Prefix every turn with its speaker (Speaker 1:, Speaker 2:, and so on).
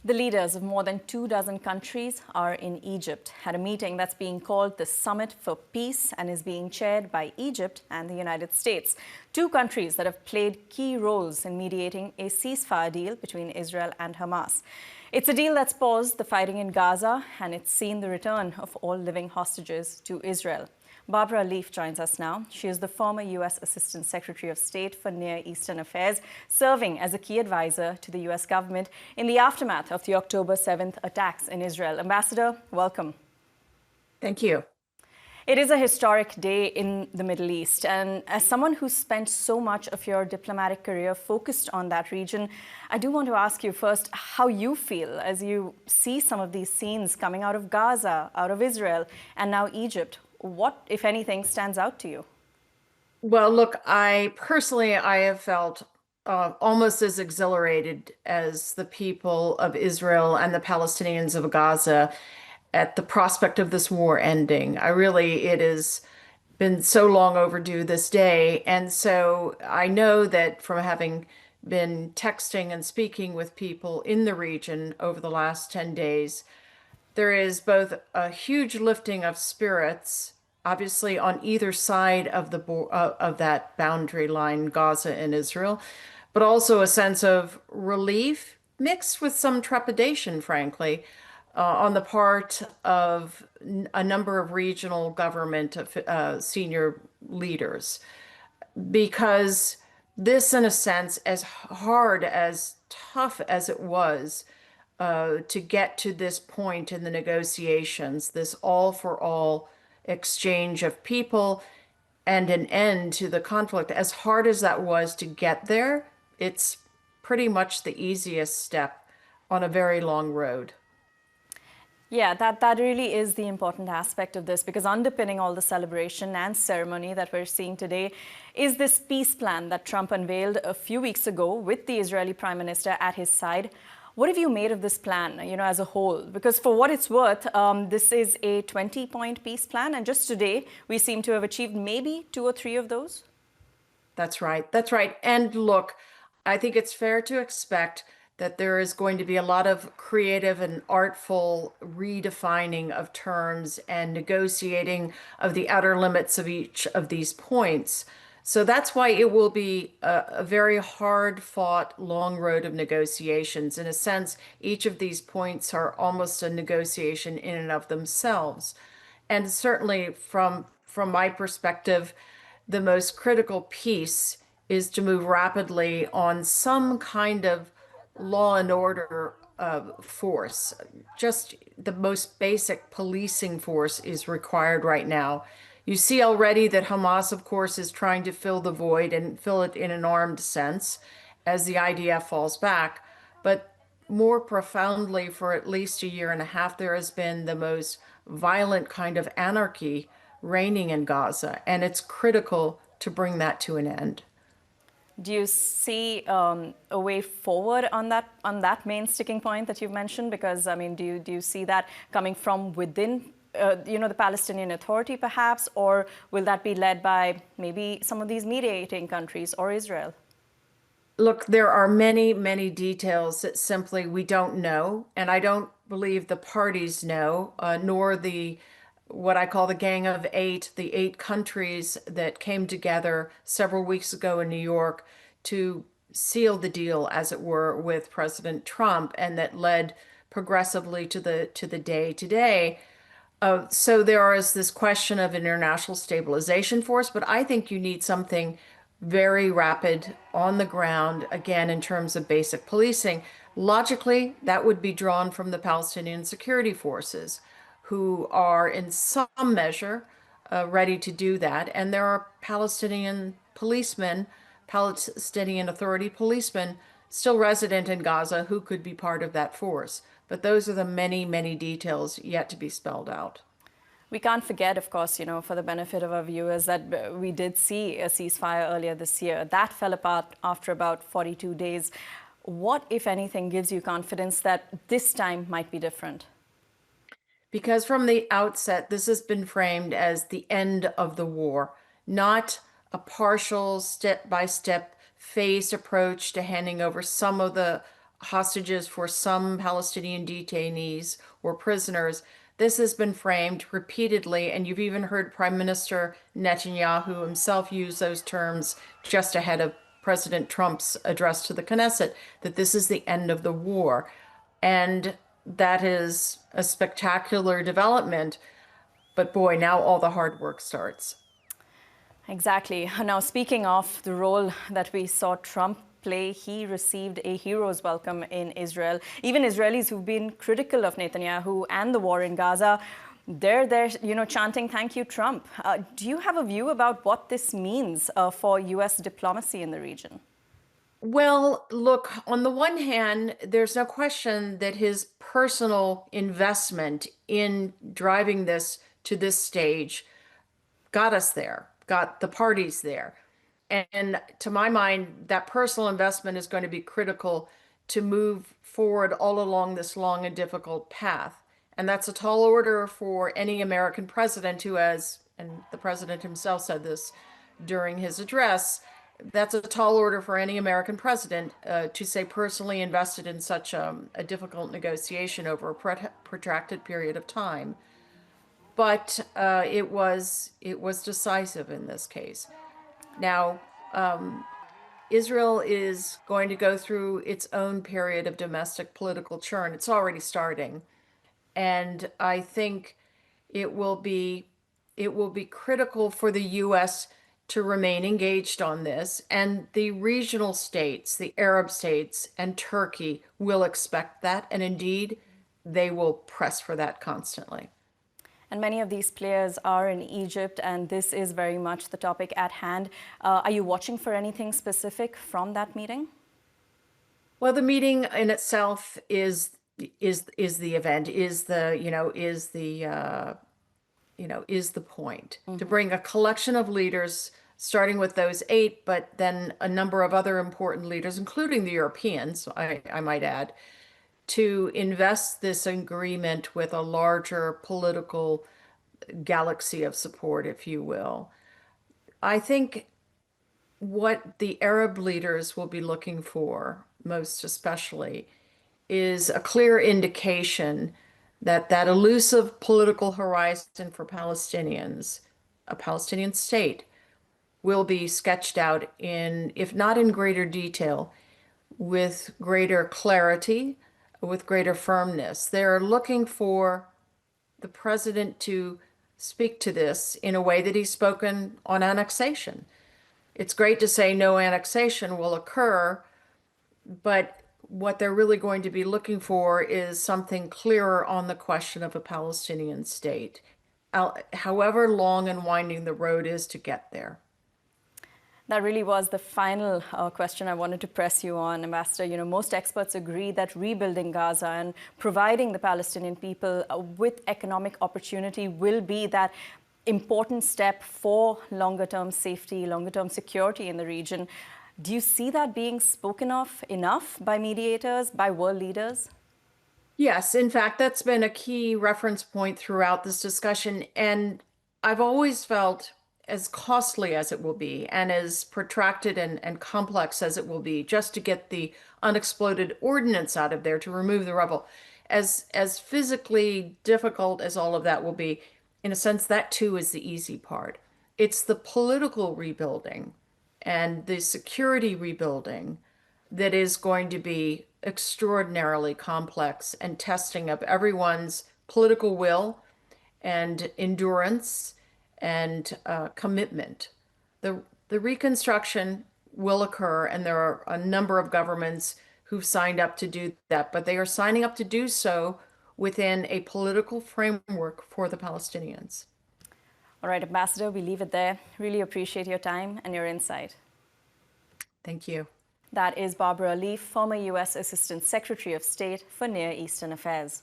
Speaker 1: The leaders of more than 24 countries are in Egypt at a meeting that's being called the Summit for Peace and is being chaired by Egypt and the United States, two countries that have played key roles in mediating a ceasefire deal between Israel and Hamas. It's a deal that's paused the fighting in Gaza and it's seen the return of all living hostages to Israel. Barbara Leaf joins us now. She is the former U.S. Assistant Secretary of State for Near Eastern Affairs, serving as a key advisor to the U.S. government in the aftermath of the October 7th attacks in Israel. Ambassador, welcome.
Speaker 2: Thank you.
Speaker 1: It is a historic day in the Middle East, and as someone who spent so much of your diplomatic career focused on that region, I do want to ask you first how you feel as you see some of these scenes coming out of Gaza, out of Israel, and now Egypt. What, if anything, stands out to you?
Speaker 2: Well, look, I have felt almost as exhilarated as the people of Israel and the Palestinians of Gaza at the prospect of this war ending. It has been so long overdue this day. And so I know that from having been texting and speaking with people in the region over the last 10 days, there is both a huge lifting of spirits, obviously on either side of of that boundary line, Gaza and Israel, but also a sense of relief mixed with some trepidation, frankly, on the part of a number of regional government senior leaders, because this, in a sense, as hard, as tough as it was, to get to this point in the negotiations, this all for all exchange of people and an end to the conflict. As hard as that was to get there, it's pretty much the easiest step on a very long road.
Speaker 1: Yeah, that really is the important aspect of this, because underpinning all the celebration and ceremony that we're seeing today is this peace plan that Trump unveiled a few weeks ago with the Israeli Prime Minister at his side. What have you made of this plan, as a whole? Because for what it's worth, this is a 20-point peace plan, and just today we seem to have achieved maybe 2 or 3 of those.
Speaker 2: That's right. That's right. And look, I think it's fair to expect that there is going to be a lot of creative and artful redefining of terms and negotiating of the outer limits of each of these points. So that's why it will be a very hard-fought, long road of negotiations. In a sense, each of these points are almost a negotiation in and of themselves. And certainly from my perspective, the most critical piece is to move rapidly on some kind of law and order force. Just the most basic policing force is required right now. You see already that Hamas, of course, is trying to fill the void and fill it in an armed sense as the IDF falls back. But more profoundly, for at least a year and a half, there has been the most violent kind of anarchy reigning in Gaza, and it's critical to bring that to an end.
Speaker 1: Do you see a way forward on that main sticking point that you've mentioned? Because, I mean, do you see that coming from within, the Palestinian Authority, perhaps, or will that be led by maybe some of these mediating countries or Israel?
Speaker 2: Look, there are many, many details that simply we don't know, and I don't believe the parties know, nor what I call the Gang of Eight, the 8 countries that came together several weeks ago in New York to seal the deal, as it were, with President Trump, and that led progressively to the day today. So there is this question of an international stabilization force, but I think you need something very rapid on the ground, again, in terms of basic policing. Logically, that would be drawn from the Palestinian security forces, who are in some measure ready to do that. And there are Palestinian policemen, Palestinian Authority policemen, still resident in Gaza who could be part of that force. But those are the many, many details yet to be spelled out.
Speaker 1: We can't forget, of course, for the benefit of our viewers, that we did see a ceasefire earlier this year. That fell apart after about 42 days. What, if anything, gives you confidence that this time might be different?
Speaker 2: Because from the outset, this has been framed as the end of the war, not a partial step-by-step phased approach to handing over some of the hostages for some Palestinian detainees or prisoners. This has been framed repeatedly, and you've even heard Prime Minister Netanyahu himself use those terms just ahead of President Trump's address to the Knesset, that this is the end of the war. And that is a spectacular development. But boy, now all the hard work starts.
Speaker 1: Exactly. Now, speaking of the role that we saw Trump play, he received a hero's welcome in Israel. Even Israelis who've been critical of Netanyahu and the war in Gaza, they're there, chanting, "Thank you, Trump." Do you have a view about what this means for U.S. diplomacy in the region?
Speaker 2: Well, look, on the one hand, there's no question that his personal investment in driving this to this stage got us there, got the parties there. And to my mind, that personal investment is going to be critical to move forward all along this long and difficult path. And that's a tall order for any American president who has, and the president himself said this during his address, that's a tall order for any American president to say personally invested in such a difficult negotiation over a protracted period of time. But it was decisive in this case. Now, Israel is going to go through its own period of domestic political churn. It's already starting. And I think it will be critical for the US to remain engaged on this. And the regional states, the Arab states, and Turkey will expect that. And indeed, they will press for that constantly.
Speaker 1: And many of these players are in Egypt, and this is very much the topic at hand. Are you watching for anything specific from that meeting?
Speaker 2: Well, the meeting in itself is the event, is the, is the point to bring a collection of leaders, starting with those 8, but then a number of other important leaders, including the Europeans, I might add, to invest this agreement with a larger political galaxy of support, if you will. I think what the Arab leaders will be looking for, most especially, is a clear indication that that elusive political horizon for Palestinians, a Palestinian state, will be sketched out in, if not in greater detail, with greater clarity, with greater firmness. They're looking for the president to speak to this in a way that he's spoken on annexation. It's great to say no annexation will occur, but what they're really going to be looking for is something clearer on the question of a Palestinian state, however long and winding the road is to get there.
Speaker 1: That really was the final question I wanted to press you on, Ambassador. Most experts agree that rebuilding Gaza and providing the Palestinian people with economic opportunity will be that important step for longer-term safety, longer-term security in the region. Do you see that being spoken of enough by mediators, by world leaders?
Speaker 2: Yes, in fact, that's been a key reference point throughout this discussion. And I've always felt, as costly as it will be and as protracted and complex as it will be, just to get the unexploded ordnance out of there to remove the rubble, as physically difficult as all of that will be, in a sense, that too is the easy part. It's the political rebuilding and the security rebuilding that is going to be extraordinarily complex and testing of everyone's political will and endurance and commitment. The reconstruction will occur, and there are a number of governments who've signed up to do that, but they are signing up to do so within a political framework for the Palestinians.
Speaker 1: All right, Ambassador, we leave it there. Really appreciate your time and your insight.
Speaker 2: Thank you.
Speaker 1: That is Barbara Leaf, former U.S. Assistant Secretary of State for Near Eastern Affairs.